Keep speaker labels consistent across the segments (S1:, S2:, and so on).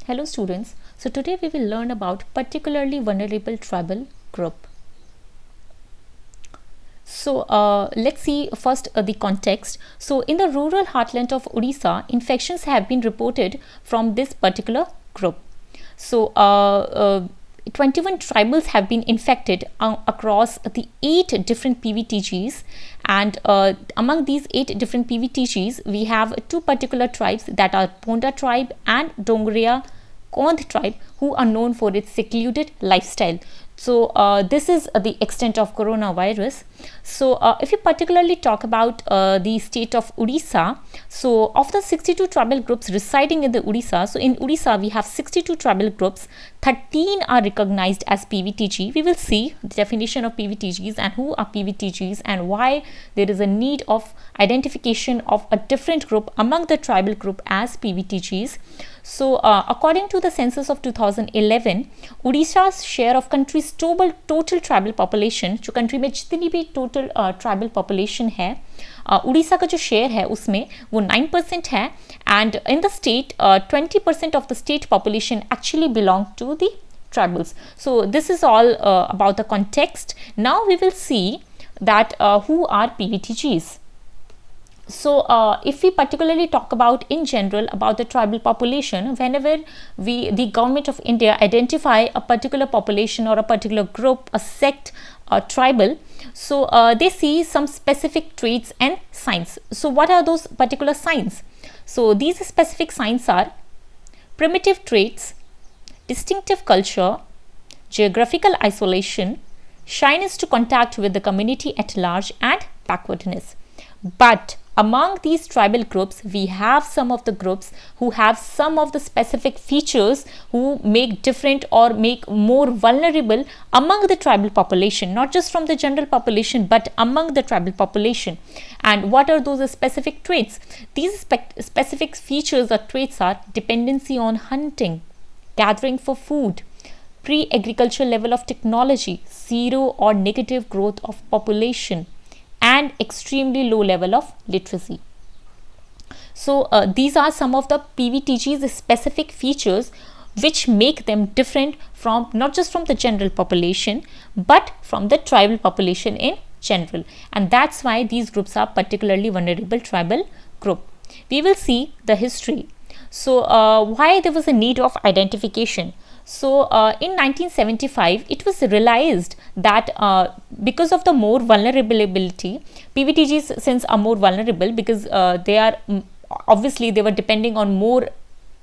S1: Hello students, so today we will learn about particularly vulnerable tribal group. So let's see first the context. So in the rural heartland of Odisha, infections have been reported from this particular group. So 21 tribals have been infected across the 8 different PVTGs, and among these 8 different PVTGs we have 2 particular tribes that are Ponda tribe and Dongoria Kondh tribe, who are known for its secluded lifestyle. So this is the extent of coronavirus. So if you particularly talk about the state of Odisha, so of the 62 tribal groups residing in the Odisha, so in Odisha we have 62 tribal groups, 13 are recognized as PVTG. We will see the definition of PVTGs and who are PVTGs and why there is a need of identification of a different group among the tribal group as PVTGs. So according to the census of 2011, Odisha's share of country's total tribal population, जो country में जितनी भी total tribal population है, उड़ीसा का जो share है उसमें वो 9% है, and in the state 20% of the state population actually belong to the tribals. So this is all about the context. Now we will see that who are PVTGs. So if we particularly talk about in general about the tribal population, whenever the government of India identify a particular population or a particular group, a sect, tribal, so they see some specific traits and signs. So what are those particular signs? So these specific signs are primitive traits, distinctive culture, geographical isolation, shyness to contact with the community at large, and backwardness. But among these tribal groups, we have some of the groups who have some of the specific features who make different or make more vulnerable among the tribal population, not just from the general population, but among the tribal population. And what are those specific traits? These specific features or traits are dependency on hunting, gathering for food, pre-agricultural level of technology, zero or negative growth of population, and extremely low level of literacy. So these are some of the PVTG's specific features which make them different from not just from the general population but from the tribal population in general, and that's why these groups are particularly vulnerable tribal group. We will see the history. So why there was a need of identification. So in 1975, it was realized that because of the more vulnerability, PVTGs since are more vulnerable because they are obviously they were depending on more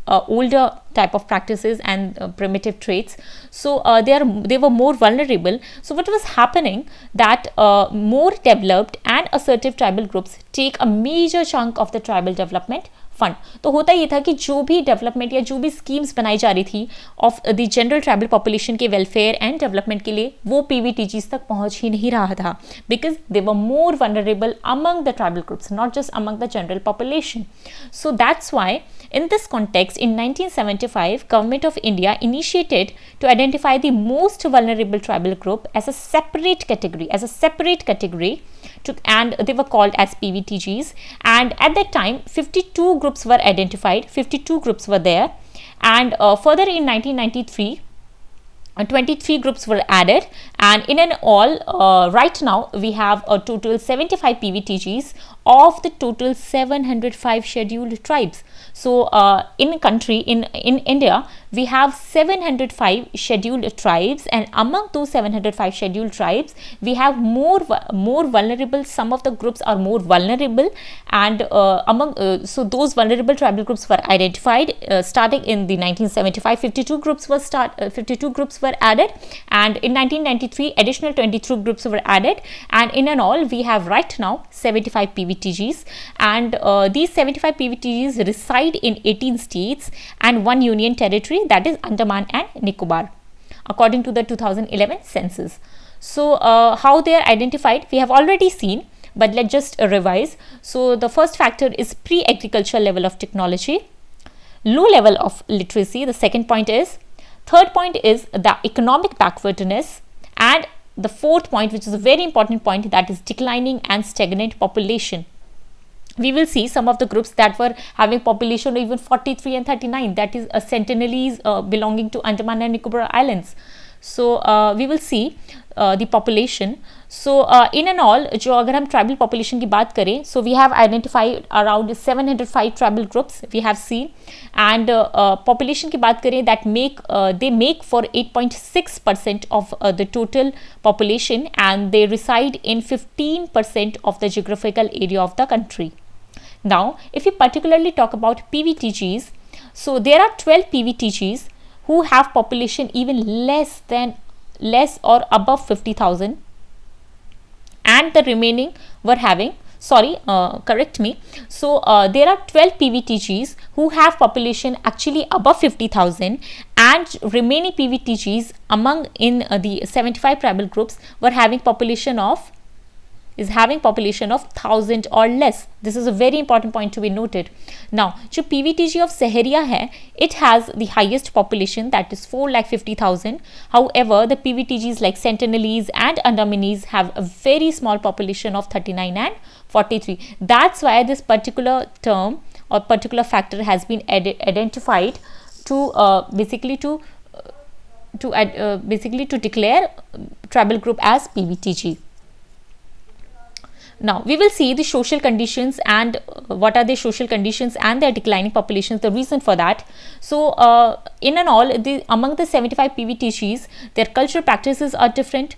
S1: older type of practices and primitive traits. So they were more vulnerable. So what was happening that more developed and assertive tribal groups take a major chunk of the tribal development fund. तो होता ये था कि जो भी development या जो भी स्कीम्स बनाई जा रही थी of the general tribal population के वेलफेयर एंड डेवलपमेंट के लिए, वो PVTGs तक पहुंच ही नहीं रहा था because they were more vulnerable among the tribal groups, not just among the general population. So that's why in this context, in 1975, Government of India initiated to identify the most vulnerable tribal group as a separate category, and they were called as PVTGs. And at that time, 52 groups were identified, 52 groups were there. And further in 1993, 23 groups were added, and in an all, right now we have a total 75 PVTGs of the total 705 scheduled tribes. So in country in India we have 705 scheduled tribes, and among those 705 scheduled tribes we have more vulnerable. Some of the groups are more vulnerable, and so those vulnerable tribal groups were identified starting in the 1975. 52 groups were added, and in 1993 additional 23 groups were added, and in an all we have right now 75 PVTGs, and these 75 PVTGs reside in 18 states and 1 union territory, that is Andaman and Nicobar, according to the 2011 census. So how they are identified we have already seen, but let's just revise. So the first factor is pre-agricultural level of technology, low level of literacy, the second point is. Third point is the economic backwardness, and the fourth point, which is a very important point, that is declining and stagnant population. we will see some of the groups that were having population of even 43 and 39, that is Sentinelese belonging to Andaman and Nicobar Islands. So we will see the population. So in and all, जो अगर हम tribal population की बात करें, so we have identified around 705 tribal groups we have seen, and population की बात करें, that they make for 8.6% of the total population, and they reside in 15% of the geographical area of the country. Now, if we particularly talk about PVTGs, so there are 12 PVTGs who have population even less or above 50,000, and the remaining were having, correct me. So there are 12 PVTGs who have population actually above 50,000, and remaining PVTGs among in the 75 tribal groups were having population of 1,000 or less. This is a very important point to be noted. Now, जो PVTG of Saharia है, it has the highest population, that is 4,50,000. However, the PVTGs like Sentinelese and Andamanese have a very small population of 39 and 43. That's why this particular term or particular factor has been identified to basically to declare tribal group as PVTG. Now, we will see the social conditions and what are the social conditions and their declining populations, the reason for that. So, in and all, among the 75 PVTGs, their cultural practices are different,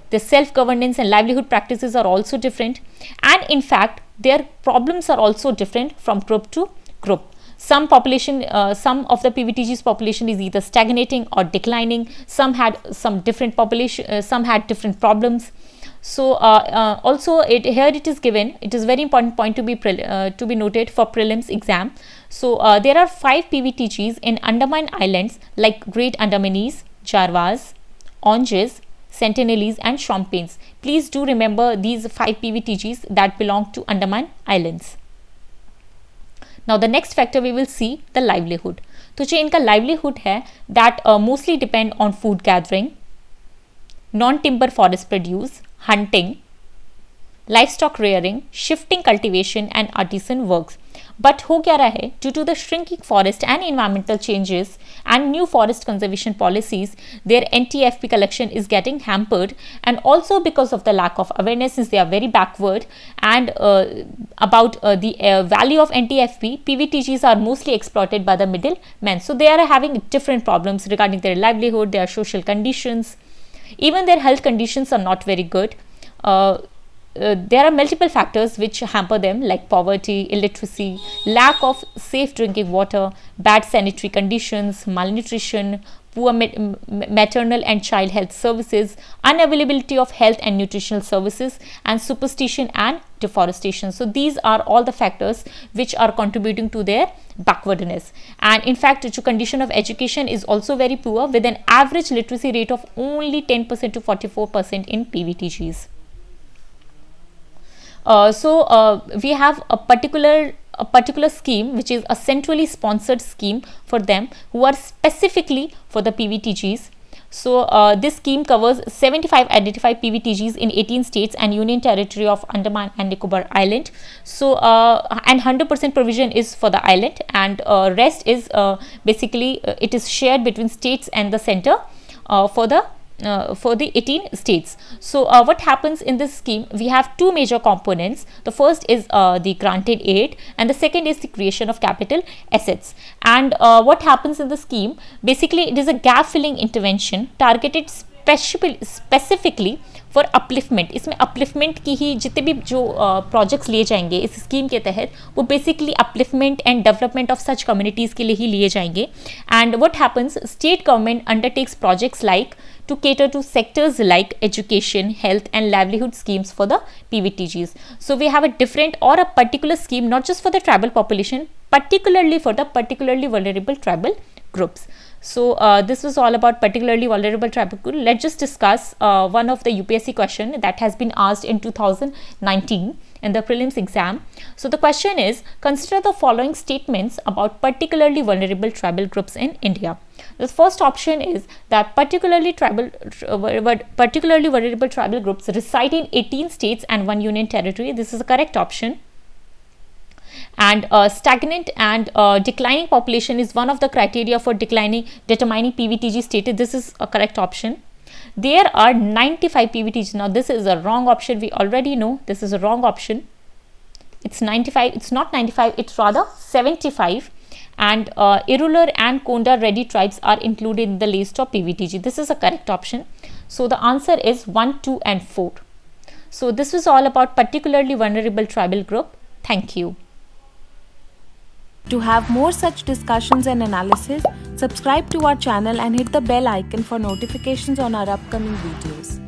S1: their self-governance and livelihood practices are also different, and in fact, their problems are also different from group to group. Some of the PVTG's population is either stagnating or declining. Some had some different population, some had different problems. So also here it is given, it is very important point to be noted for prelims exam. So there are 5 PVTGs in Andaman Islands like Great Andamanese, Jarvas, Onges, Sentinelese and Shrompins. Please do remember these 5 PVTGs that belong to Andaman Islands. Now the next factor we will see, the livelihood. तो जो इनका livelihood है, that mostly depend on food gathering, non-timber forest produce, hunting, livestock rearing, shifting cultivation and artisan works. But हो क्या रहा है, due to the shrinking forest and environmental changes and new forest conservation policies, their NTFP collection is getting hampered, and also because of the lack of awareness, since they are very backward and about the value of NTFP, PVTGs are mostly exploited by the middlemen. So they are having different problems regarding their livelihood, their social conditions. Even their health conditions are not very good. There are multiple factors which hamper them, like poverty, illiteracy, lack of safe drinking water, bad sanitary conditions, malnutrition, poor maternal and child health services, unavailability of health and nutritional services, and superstition and deforestation. So these are all the factors which are contributing to their backwardness. And in fact, the condition of education is also very poor, with an average literacy rate of only 10% to 44% in PVTGs. So we have a particular scheme which is a centrally sponsored scheme for them who are specifically for the PVTGs. So this scheme covers 75 identified PVTGs in 18 states and Union Territory of Andaman and Nicobar Island. So and 100% provision is for the island, and rest is basically it is shared between states and the center for the 18 states. So what happens in this scheme, we have two major components. The first is the granted aid, and the second is the creation of capital assets. And what happens in the scheme, basically it is a gap filling intervention targeted specifically for upliftment. इसमें upliftment की ही जितने भी जो projects लिए जाएंगे इस scheme के तहत, वो basically upliftment and development of such communities के लिए ही लिए जाएंगे. And what happens, state government undertakes projects like to cater to sectors like education, health and livelihood schemes for the PVTGs. So we have a different or a particular scheme not just for the tribal population, particularly for the particularly vulnerable tribal groups. So this was all about particularly vulnerable tribal groups. Let's just discuss one of the UPSC question that has been asked in 2019 in the prelims exam. So the question is, consider the following statements about particularly vulnerable tribal groups in India. The first option is that particularly vulnerable tribal groups reside in 18 states and 1 union territory. This is the correct option. And stagnant and declining population is one of the criteria for determining PVTG status. This is a correct option. There are 95 PVTGs. Now this is a wrong option. We already know this is a wrong option. It's 95. It's not 95. It's rather 75. And Irregular and Konda Reddy tribes are included in the list of PVTG. This is a correct option. So the answer is 1, 2 and 4. So this was all about particularly vulnerable tribal group. Thank you.
S2: To have more such discussions and analysis, subscribe to our channel and hit the bell icon for notifications on our upcoming videos.